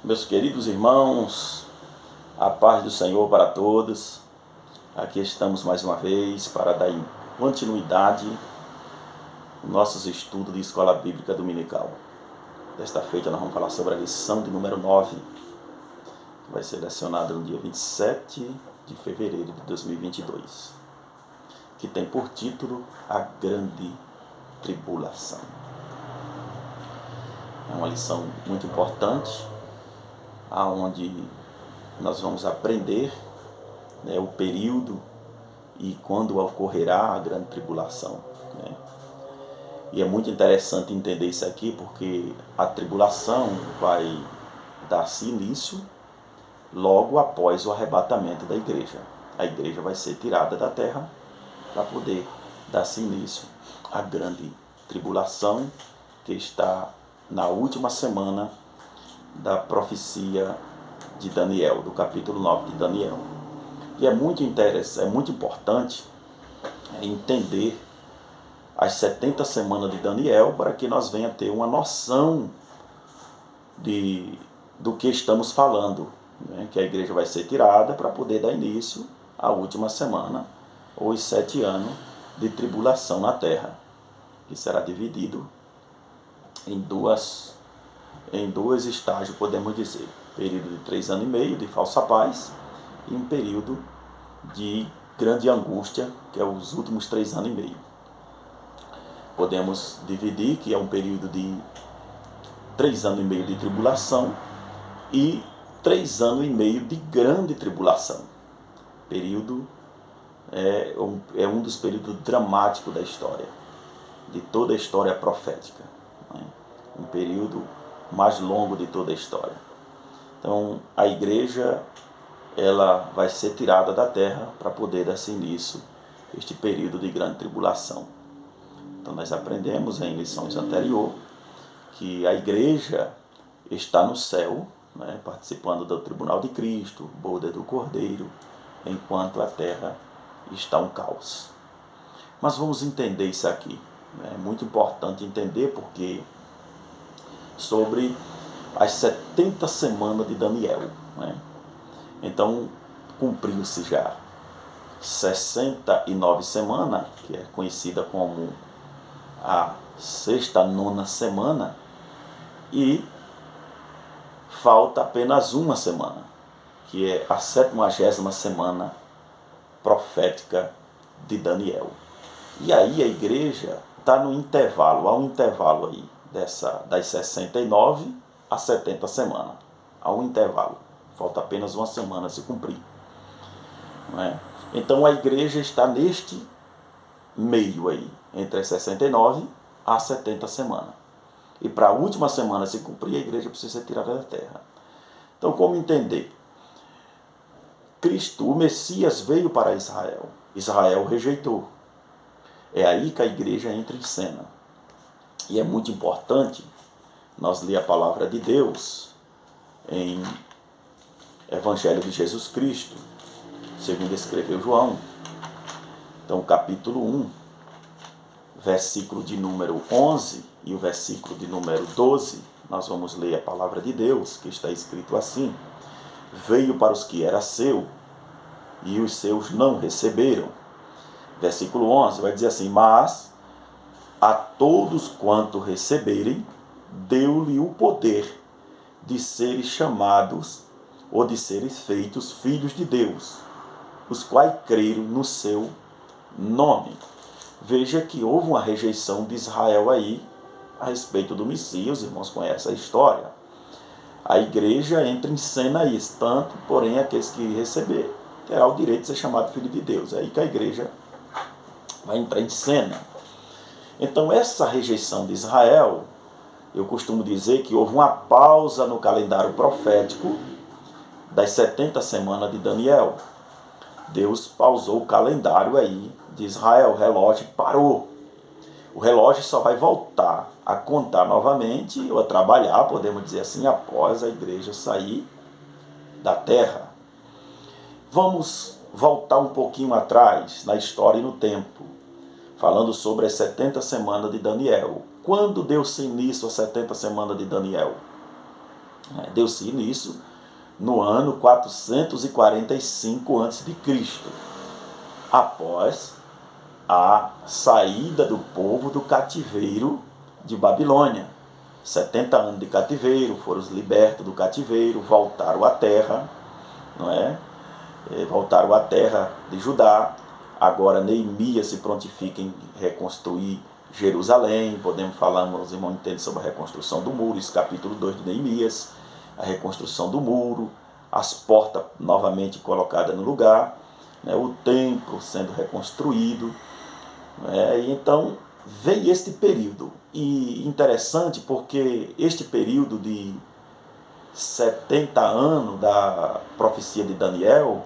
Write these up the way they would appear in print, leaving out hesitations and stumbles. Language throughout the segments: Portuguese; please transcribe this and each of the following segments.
Meus queridos irmãos, a paz do Senhor para todos. Aqui estamos mais uma vez para dar continuidade aos nossos estudos de Escola Bíblica Dominical. Desta feita nós vamos falar sobre a lição de número 9, que vai ser lecionada no dia 27 de fevereiro de 2022, que tem por título A Grande Tribulação. É uma lição muito importante, aonde nós vamos aprender o período e quando ocorrerá a grande tribulação. E é muito interessante entender isso aqui, porque a tribulação vai dar-se início logo após o arrebatamento da igreja. A igreja vai ser tirada da terra para poder dar-se início à grande tribulação, que está na última semana da profecia de Daniel, do capítulo 9 de Daniel. E é muito interessante, é muito importante entender as 70 semanas de Daniel para que nós venhamos ter uma noção do que estamos falando, que a igreja vai ser tirada para poder dar início à última semana, ou os 7 anos de tribulação na terra, que será dividido em dois estágios, podemos dizer. Período de 3 anos e meio de falsa paz e um período de grande angústia, que é os últimos 3 anos e meio. Podemos dividir que é um período de 3 anos e meio de tribulação e 3 anos e meio de grande tribulação. Período é um dos períodos dramáticos da história, de toda a história profética. Um período mais longo de toda a história. Então, a igreja ela vai ser tirada da terra para poder dar-se início a este período de grande tribulação. Então, nós aprendemos em lições anteriores que a igreja está no céu, participando do tribunal de Cristo, boda do Cordeiro, enquanto a terra está um caos. Mas vamos entender isso aqui. É muito importante entender porque sobre as 70 semanas de Daniel. Então, cumpriu-se já 69 semanas, que é conhecida como a sexta, nona semana, e falta apenas uma semana, que é a 70ª semana profética de Daniel. E aí a igreja está no intervalo, há um intervalo aí, das 69 a 70 semanas. Há um intervalo. Falta apenas uma semana a se cumprir. Então a igreja está neste meio aí, entre as 69 a 70 semanas. E para a última semana se cumprir, a igreja precisa ser tirada da terra. Então, como entender? Cristo, o Messias, veio para Israel. Israel rejeitou. É aí que a igreja entra em cena. E é muito importante nós ler a palavra de Deus em Evangelho de Jesus Cristo, segundo escreveu João. Então, capítulo 1, versículo de número 11 e o versículo de número 12, nós vamos ler a palavra de Deus, que está escrito assim: veio para os que era seu, e os seus não receberam. Versículo 11 vai dizer assim: mas a todos quanto receberem, deu-lhe o poder de serem chamados ou de serem feitos filhos de Deus, os quais creram no seu nome. Veja que houve uma rejeição de Israel aí a respeito do Messias. Os irmãos conhecem a história. A igreja entra em cena aí, tanto, porém, aqueles que receber terá o direito de ser chamado filho de Deus. É aí que a igreja vai entrar em cena. Então, essa rejeição de Israel, eu costumo dizer que houve uma pausa no calendário profético das 70 semanas de Daniel. Deus pausou o calendário aí de Israel, o relógio parou. O relógio só vai voltar a contar novamente, ou a trabalhar, podemos dizer assim, após a igreja sair da terra. Vamos voltar um pouquinho atrás, na história e no tempo, falando sobre as 70 semanas de Daniel. Quando deu-se início às 70 semanas de Daniel? Deu-se início no ano 445 a.C., após a saída do povo do cativeiro de Babilônia. 70 anos de cativeiro, foram libertos do cativeiro, voltaram à terra, não é? Voltaram à terra de Judá. Agora Neemias se prontifica em reconstruir Jerusalém. Podemos falar, os irmãos entendem sobre a reconstrução do muro, isso capítulo 2 de Neemias, a reconstrução do muro, as portas novamente colocadas no lugar, né, o templo sendo reconstruído. E então veio este período, e interessante porque este período de 70 anos da profecia de Daniel,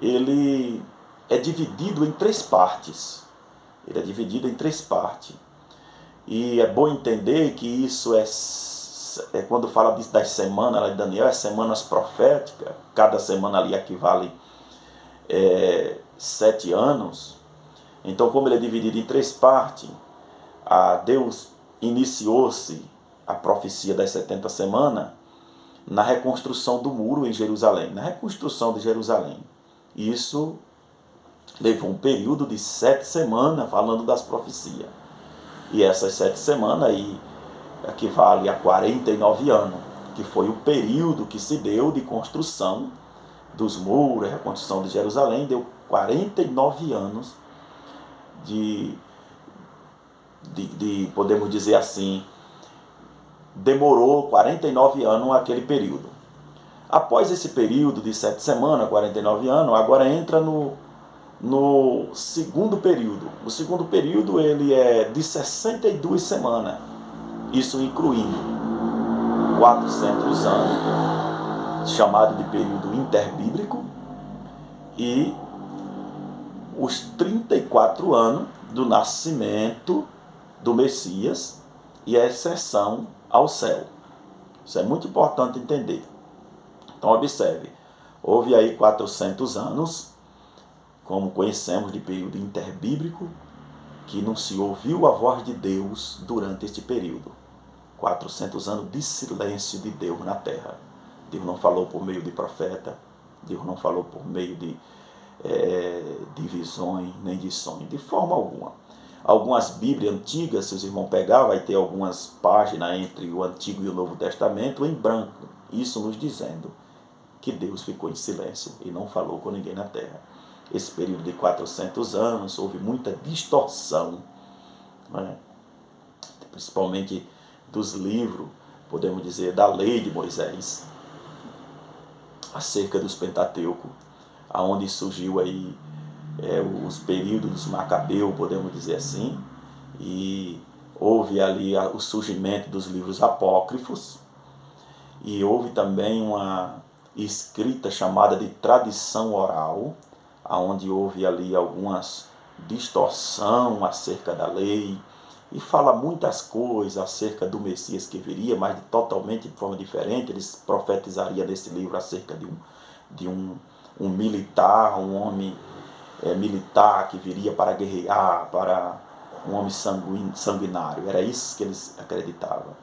ele é dividido em três partes. Ele é dividido em três partes. E é bom entender que isso é quando fala das semanas de Daniel, é semanas proféticas. Cada semana ali equivale 7 anos. Então, como ele é dividido em três partes, Deus iniciou-se a profecia das 70 semanas na reconstrução do muro em Jerusalém, na reconstrução de Jerusalém. Isso levou um período de 7 semanas falando das profecias. E essas 7 semanas aí equivale a 49 anos, que foi o período que se deu de construção dos muros, a reconstrução de Jerusalém, deu 49 anos de podemos dizer assim, demorou 49 anos aquele período. Após esse período de 7 semanas, 49 anos, agora entra no segundo período. O segundo período ele é de 62 semanas, isso incluindo 400 anos, chamado de período interbíblico, e os 34 anos do nascimento do Messias e a exceção ao céu. Isso é muito importante entender. Então observe, houve aí 400 anos, como conhecemos de período interbíblico, que não se ouviu a voz de Deus durante este período. 400 anos de silêncio de Deus na terra. Deus não falou por meio de profeta, Deus não falou por meio de visões, nem de sonhos, de forma alguma. Algumas Bíblias antigas, se os irmãos pegar, vai ter algumas páginas entre o Antigo e o Novo Testamento em branco, isso nos dizendo que Deus ficou em silêncio e não falou com ninguém na terra. Esse período de 400 anos houve muita distorção, né? Principalmente dos livros, podemos dizer, da lei de Moisés, acerca dos Pentateuco, aonde surgiu aí os períodos dos Macabeus, podemos dizer assim, e houve ali o surgimento dos livros apócrifos, e houve também uma escrita chamada de tradição oral, onde houve ali algumas distorção acerca da lei, e fala muitas coisas acerca do Messias que viria, mas totalmente de forma diferente. Eles profetizariam nesse livro acerca de um militar, um homem militar que viria para guerrear, para um homem sanguinário. Era isso que eles acreditavam.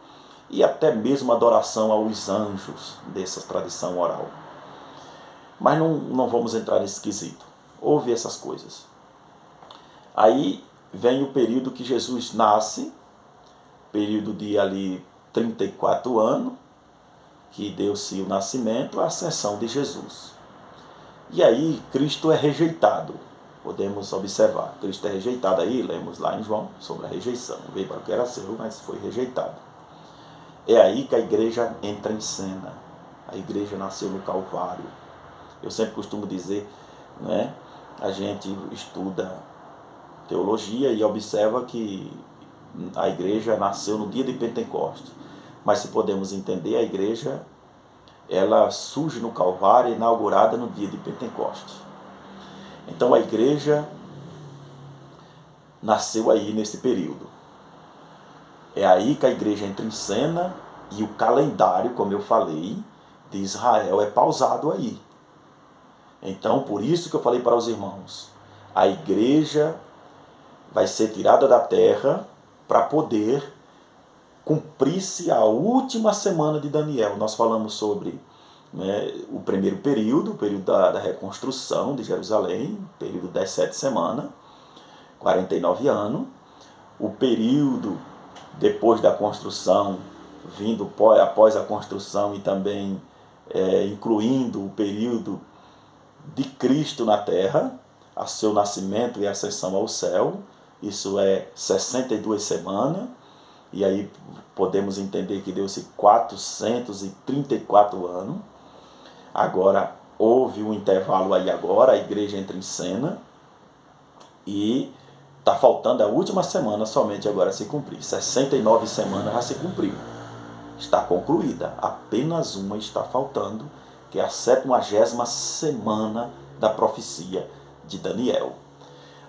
E até mesmo adoração aos anjos dessa tradição oral. Mas não vamos entrar nesse quesito. Houve essas coisas. Aí vem o período que Jesus nasce, período de ali 34 anos, que deu-se o nascimento, a ascensão de Jesus. E aí Cristo é rejeitado. Podemos observar, Cristo é rejeitado aí, lemos lá em João sobre a rejeição. Veio para o que era seu, mas foi rejeitado. É aí que a igreja entra em cena. A igreja nasceu no Calvário. Eu sempre costumo dizer, né, a gente estuda teologia e observa que a igreja nasceu no dia de Pentecostes. Mas se podemos entender, a igreja ela surge no Calvário, inaugurada no dia de Pentecostes. Então a igreja nasceu aí nesse período. É aí que a igreja entra em cena e o calendário, como eu falei, de Israel é pausado aí. Então, por isso que eu falei para os irmãos, a igreja vai ser tirada da terra para poder cumprisse a última semana de Daniel. Nós falamos sobre, né, o primeiro período, o período da reconstrução de Jerusalém, período das 7 semanas, 49 anos. O período depois da construção, vindo após a construção e também incluindo o período de Cristo na terra, a seu nascimento e ascensão ao céu, isso é 62 semanas, e aí podemos entender que deu-se 434 anos. Agora, houve um intervalo aí agora, a igreja entra em cena, e está faltando a última semana somente agora a se cumprir. 69 semanas já se cumpriu. Está concluída. Apenas uma está faltando, que é a 70ª semana da profecia de Daniel.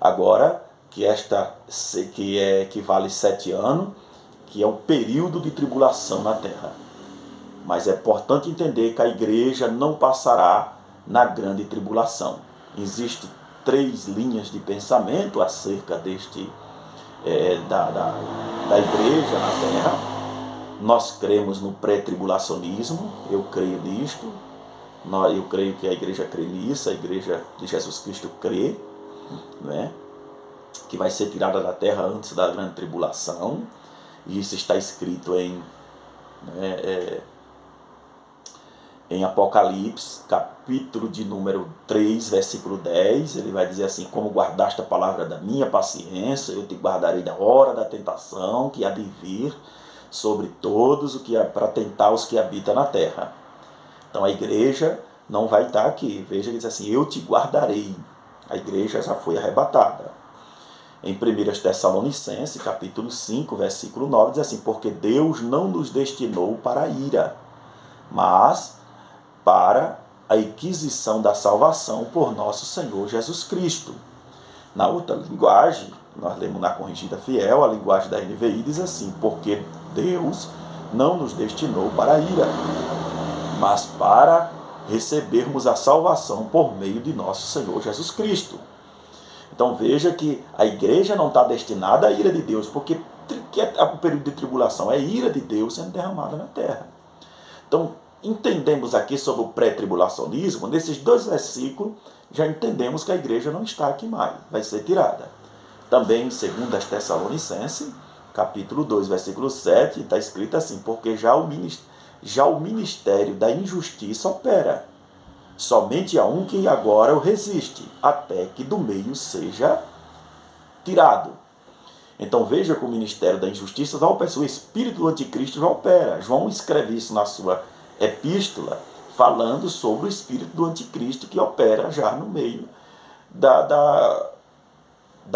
Agora, que vale 7 anos, que é o período de tribulação na terra. Mas é importante entender que a igreja não passará na grande tribulação. Existem 3 linhas de pensamento acerca da igreja na terra. Nós cremos no pré-tribulacionismo, eu creio nisto, eu creio que a igreja crê nisso, a igreja de Jesus Cristo crê, né, que vai ser tirada da terra antes da grande tribulação, e isso está escrito em Apocalipse, capítulo de número 3, versículo 10, ele vai dizer assim: como guardaste a palavra da minha paciência, eu te guardarei da hora da tentação, que há de vir sobre todos para tentar os que habitam na terra. Então a igreja não vai estar aqui. Veja que diz assim: eu te guardarei. A igreja já foi arrebatada. Em 1 Tessalonicenses, capítulo 5, versículo 9, diz assim: porque Deus não nos destinou para a ira, mas para a aquisição da salvação por nosso Senhor Jesus Cristo. Na outra linguagem, nós lemos na Corrigida Fiel, a linguagem da NVI diz assim: porque Deus não nos destinou para a ira, mas para recebermos a salvação por meio de nosso Senhor Jesus Cristo. Então veja que a igreja não está destinada à ira de Deus, porque o período de tribulação é ira de Deus sendo derramada na terra. Então, entendemos aqui sobre o pré-tribulacionismo, nesses 2 versículos, já entendemos que a igreja não está aqui mais, vai ser tirada. Também em 2 Tessalonicenses, capítulo 2, versículo 7, está escrito assim: porque já o ministério da injustiça opera, somente há um que agora o resiste, até que do meio seja tirado. Então veja que o ministério da injustiça já opera, o espírito do anticristo já opera. João escreve isso na sua epístola, falando sobre o espírito do anticristo que opera já no meio da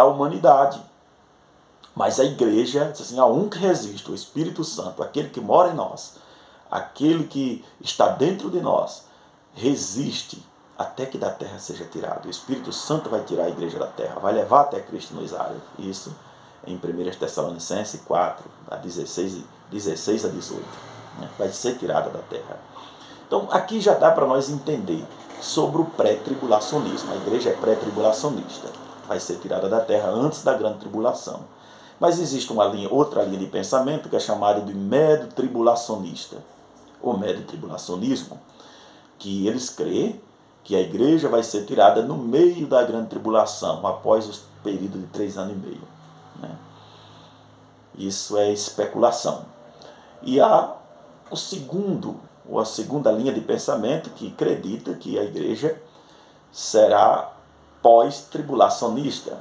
humanidade. Mas a igreja diz assim: há um que resiste, o Espírito Santo, aquele que mora em nós, aquele que está dentro de nós, resiste até que da terra seja tirado. O Espírito Santo vai tirar a igreja da terra, vai levar até Cristo nos ares. Isso em 1 Tessalonicenses 4, 16 a 18. Né? Vai ser tirada da terra. Então aqui já dá para nós entender sobre o pré-tribulacionismo. A igreja é pré-tribulacionista, vai ser tirada da terra antes da grande tribulação. Mas existe outra linha de pensamento que é chamada de medo-tribulacionista. O medo-tribulacionismo, que eles creem que a igreja vai ser tirada no meio da grande tribulação, após o período de 3 anos e meio. Né? Isso é especulação. E há a segunda linha de pensamento que acredita que a igreja será pós-tribulacionista.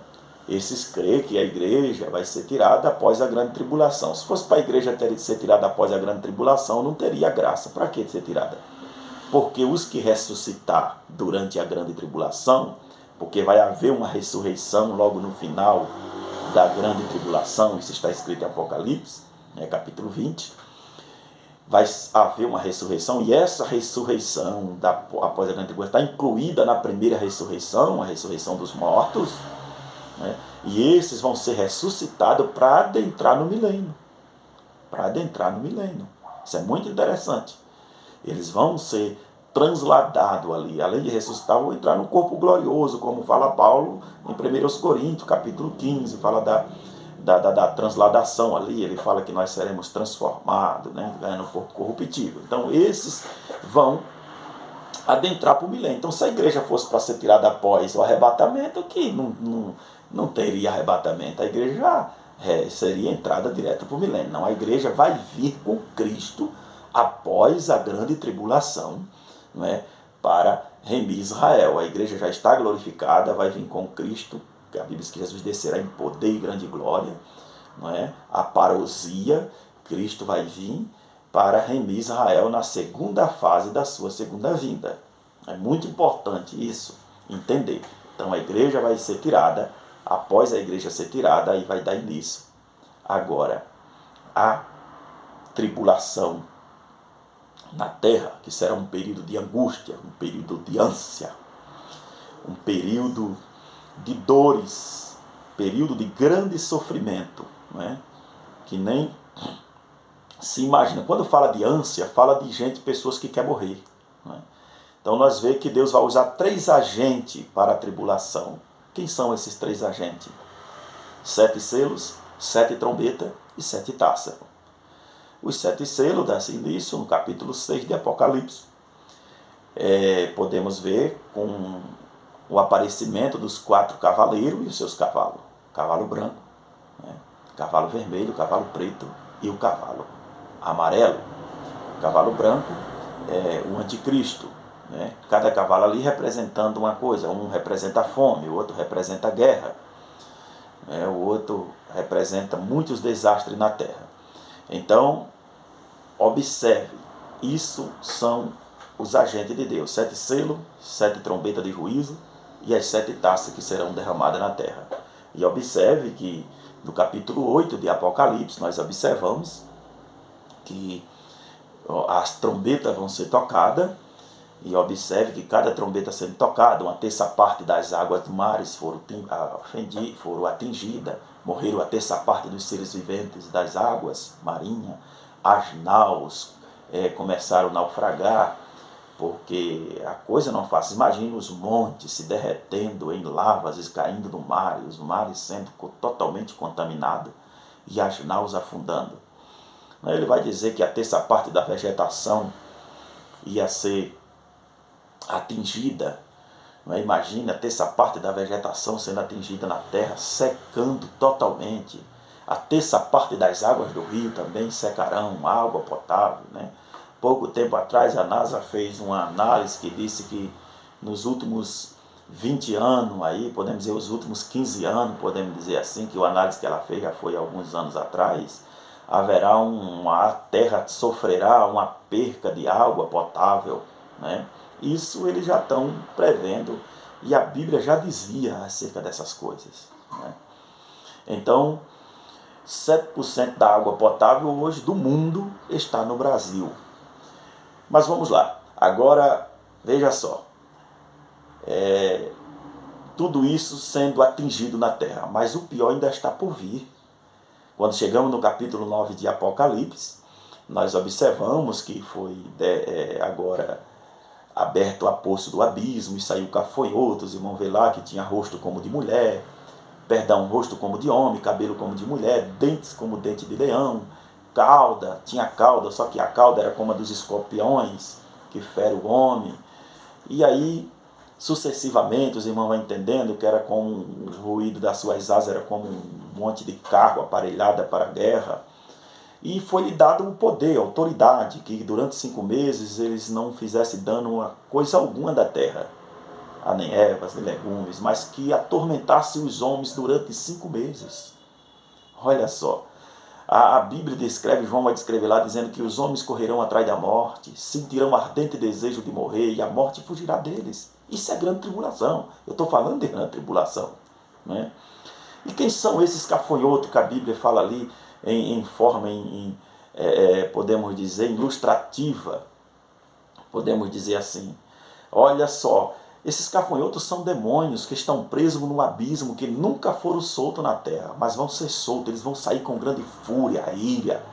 Esses creem que a igreja vai ser tirada após a grande tribulação. Se fosse para a igreja ser tirada após a grande tribulação, não teria graça. Para que ser tirada? Porque os que ressuscitar durante a grande tribulação, porque vai haver uma ressurreição logo no final da grande tribulação, isso está escrito em Apocalipse, capítulo 20, vai haver uma ressurreição, e essa ressurreição após a grande tribulação está incluída na primeira ressurreição, a ressurreição dos mortos, né? E esses vão ser ressuscitados para adentrar no milênio. Isso é muito interessante. Eles vão ser transladados ali, além de ressuscitar, vão entrar no corpo glorioso, como fala Paulo em 1 Coríntios, capítulo 15, fala da transladação ali, ele fala que nós seremos transformados, né, ganhando um pouco corruptível. Então esses vão adentrar para o milênio. Então se a igreja fosse para ser tirada após o arrebatamento, que não teria arrebatamento, a igreja seria entrada direta para o milênio. Não, a igreja vai vir com Cristo após a grande tribulação, não é, para remir Israel. A igreja já está glorificada, vai vir com Cristo, que a Bíblia diz que Jesus descerá em poder e grande glória, não é? A parousia, Cristo vai vir para remir Israel na segunda fase da sua segunda vinda. É muito importante isso, entender. Então a igreja vai ser tirada, após a igreja ser tirada, aí vai dar início agora a tribulação na terra, que será um período de angústia, um período de ânsia, um período de dores, período de grande sofrimento, né? Que nem se imagina. Quando fala de ânsia, fala de gente, pessoas que querem morrer, né? Então nós vemos que Deus vai usar 3 agentes para a tribulação. Quem são esses 3 agentes? 7 selos, 7 trombetas e 7 taças. Os 7 selos dá-se início no capítulo 6 de Apocalipse. Podemos ver com o aparecimento dos 4 cavaleiros e os seus cavalos. Cavalo branco, né? Cavalo vermelho, cavalo preto e o cavalo amarelo. O cavalo branco é o anticristo, né? Cada cavalo ali representando uma coisa. Um representa a fome, o outro representa a guerra, né? O outro representa muitos desastres na terra. Então, observe, isso são os agentes de Deus. 7 selos, 7 trombetas de juízo e as 7 taças que serão derramadas na terra. E observe que no capítulo 8 de Apocalipse, nós observamos que as trombetas vão ser tocadas, e observe que cada trombeta sendo tocada, 1/3 parte das águas do mares foram atingidas, morreram 1/3 parte dos seres viventes das águas marinhas, as naus começaram a naufragar, porque a coisa não é fácil. Imagina os montes se derretendo em lavas e caindo no mar, e os mares sendo totalmente contaminados, e as naus afundando. Ele vai dizer que 1/3 parte da vegetação ia ser atingida. Imagina 1/3 parte da vegetação sendo atingida na terra, secando totalmente. 1/3 parte das águas do rio também secarão, água potável, né? Pouco tempo atrás a NASA fez uma análise que disse que nos últimos 20 anos, aí, podemos dizer os últimos 15 anos, podemos dizer assim, que a análise que ela fez já foi há alguns anos atrás, haverá a terra sofrerá uma perca de água potável, né? Isso eles já estão prevendo, e a Bíblia já dizia acerca dessas coisas, né? Então, 7% da água potável hoje do mundo está no Brasil. Mas vamos lá, agora veja só, tudo isso sendo atingido na terra, mas o pior ainda está por vir. Quando chegamos no capítulo 9 de Apocalipse, nós observamos que foi agora aberto a poço do abismo, e saiu gafanhotos, e vão ver lá que tinha rosto como de mulher, rosto como de homem, cabelo como de mulher, dentes como dente de leão, cauda, tinha cauda, só que a cauda era como a dos escorpiões, que fere o homem. E aí, sucessivamente, os irmãos vão entendendo que era como o ruído das suas asas, era como um monte de carro aparelhada para a guerra. E foi-lhe dado o poder, a autoridade, que durante 5 meses eles não fizessem dano a coisa alguma da terra, a nem ervas, nem legumes, mas que atormentasse os homens durante 5 meses. Olha só, a Bíblia descreve, João vai descrever lá, dizendo que os homens correrão atrás da morte, sentirão ardente desejo de morrer, e a morte fugirá deles. Isso é grande tribulação. Eu estou falando de grande tribulação, né? E quem são esses gafanhotos que a Bíblia fala ali em forma, podemos dizer, ilustrativa? Podemos dizer assim, olha só, esses gafanhotos são demônios que estão presos no abismo, que nunca foram soltos na terra, mas vão ser soltos, eles vão sair com grande fúria, ira,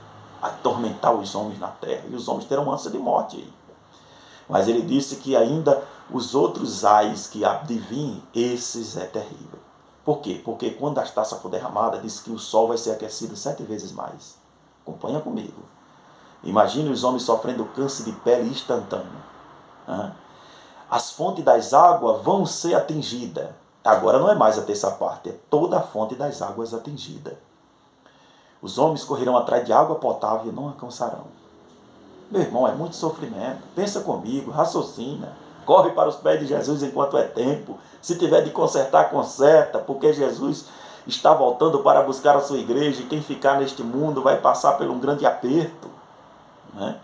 atormentar os homens na terra, e os homens terão ânsia de morte. Mas ele disse que ainda os outros ais que adivinhem, esses é terrível. Por quê? Porque quando a taça for derramada, diz que o sol vai ser aquecido 7 vezes mais. Acompanha comigo. Imagine os homens sofrendo câncer de pele instantâneo. As fontes das águas vão ser atingidas. Agora não é mais a terça parte, é toda a fonte das águas atingida. Os homens correrão atrás de água potável e não alcançarão. Meu irmão, é muito sofrimento. Pensa comigo, raciocina. Corre para os pés de Jesus enquanto é tempo. Se tiver de consertar, conserta, porque Jesus está voltando para buscar a sua igreja e quem ficar neste mundo vai passar por um grande aperto. Né?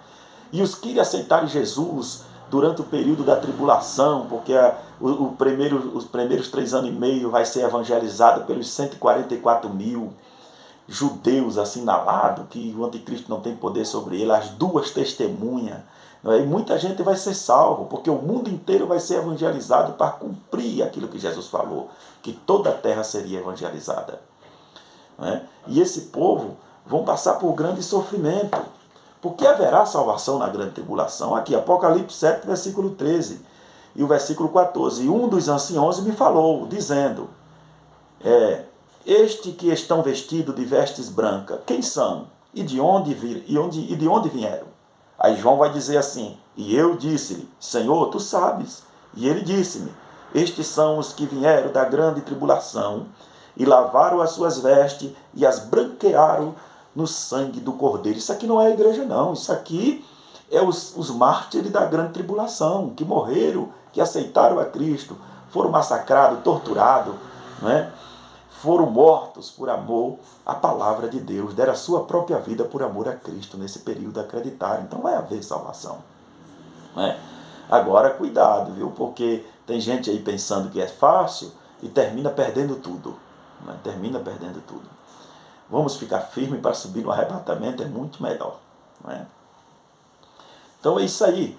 E os que aceitarem Jesus durante o período da tribulação, porque os primeiros 3 anos e meio vai ser evangelizado pelos 144 mil judeus assinalados, que o anticristo não tem poder sobre ele, as 2 testemunhas, e muita gente vai ser salvo, porque o mundo inteiro vai ser evangelizado para cumprir aquilo que Jesus falou, que toda a terra seria evangelizada. E esse povo vão passar por grande sofrimento, porque haverá salvação na grande tribulação. Aqui, Apocalipse 7, versículo 13 e o versículo 14. E um dos anciãos me falou, dizendo, este que estão vestidos de vestes brancas, quem são? E de onde vieram? Aí João vai dizer assim, e eu disse-lhe, Senhor, tu sabes. E ele disse-me, estes são os que vieram da grande tribulação, e lavaram as suas vestes, e as branquearam no sangue do Cordeiro. Isso aqui não é a igreja, não. Isso aqui é os mártires da grande tribulação, que morreram, que aceitaram a Cristo, foram massacrados, torturados, foram mortos por amor à palavra de Deus, deram a sua própria vida por amor a Cristo nesse período, acreditaram. Então vai haver salvação. Agora, cuidado, viu? Porque tem gente aí pensando que é fácil e termina perdendo tudo. Termina perdendo tudo. Vamos ficar firmes para subir no arrebatamento, é muito melhor. Então é isso aí.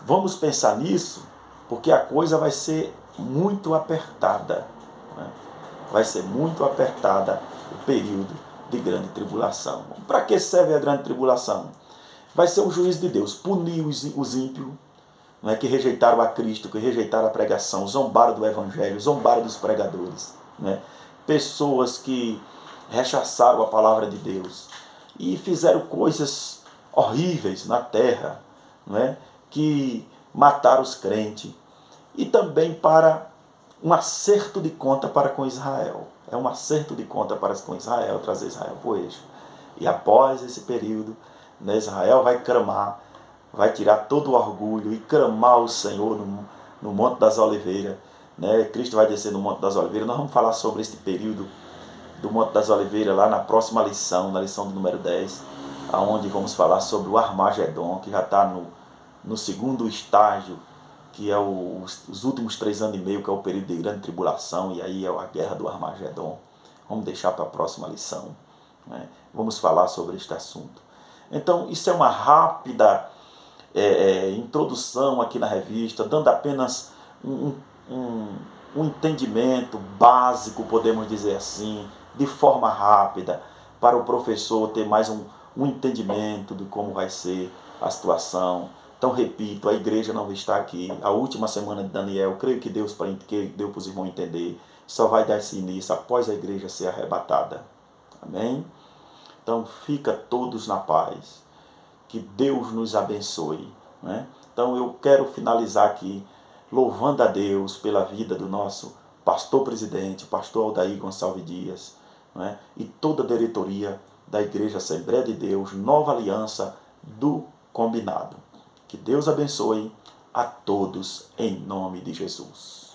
Vamos pensar nisso, porque a coisa vai ser muito apertada. Vai ser muito apertada o período de grande tribulação. Para que serve a grande tribulação? Vai ser o juízo de Deus, punir os ímpios, que rejeitaram a Cristo, que rejeitaram a pregação, zombaram do Evangelho, zombaram dos pregadores. Pessoas que rechaçaram a palavra de Deus e fizeram coisas horríveis na terra, que mataram os crentes. E também para um acerto de conta para com Israel. É um acerto de conta para com Israel, trazer Israel para o eixo. E após esse período, Israel vai clamar, vai tirar todo o orgulho e clamar o Senhor no Monte das Oliveiras. Cristo vai descer no Monte das Oliveiras. Nós vamos falar sobre este período do Monte das Oliveiras lá na próxima lição, na lição do número 10, onde vamos falar sobre o Armagedon, que já está no segundo estágio, que é os últimos 3 anos e meio, que é o período de grande tribulação, e aí é a guerra do Armagedon. Vamos deixar para a próxima lição. Vamos falar sobre este assunto. Então, isso é uma rápida introdução aqui na revista, dando apenas um entendimento básico, podemos dizer assim, de forma rápida, para o professor ter mais um entendimento de como vai ser a situação. Então, repito, a igreja não está aqui. A última semana de Daniel, creio que deu para os irmãos entender, só vai dar esse início após a igreja ser arrebatada. Amém? Então, fica todos na paz. Que Deus nos abençoe. Então, eu quero finalizar aqui louvando a Deus pela vida do nosso pastor-presidente, pastor Aldair Gonçalves Dias, e toda a diretoria da Igreja Assembleia de Deus, Nova Aliança do Combinado. Que Deus abençoe a todos em nome de Jesus.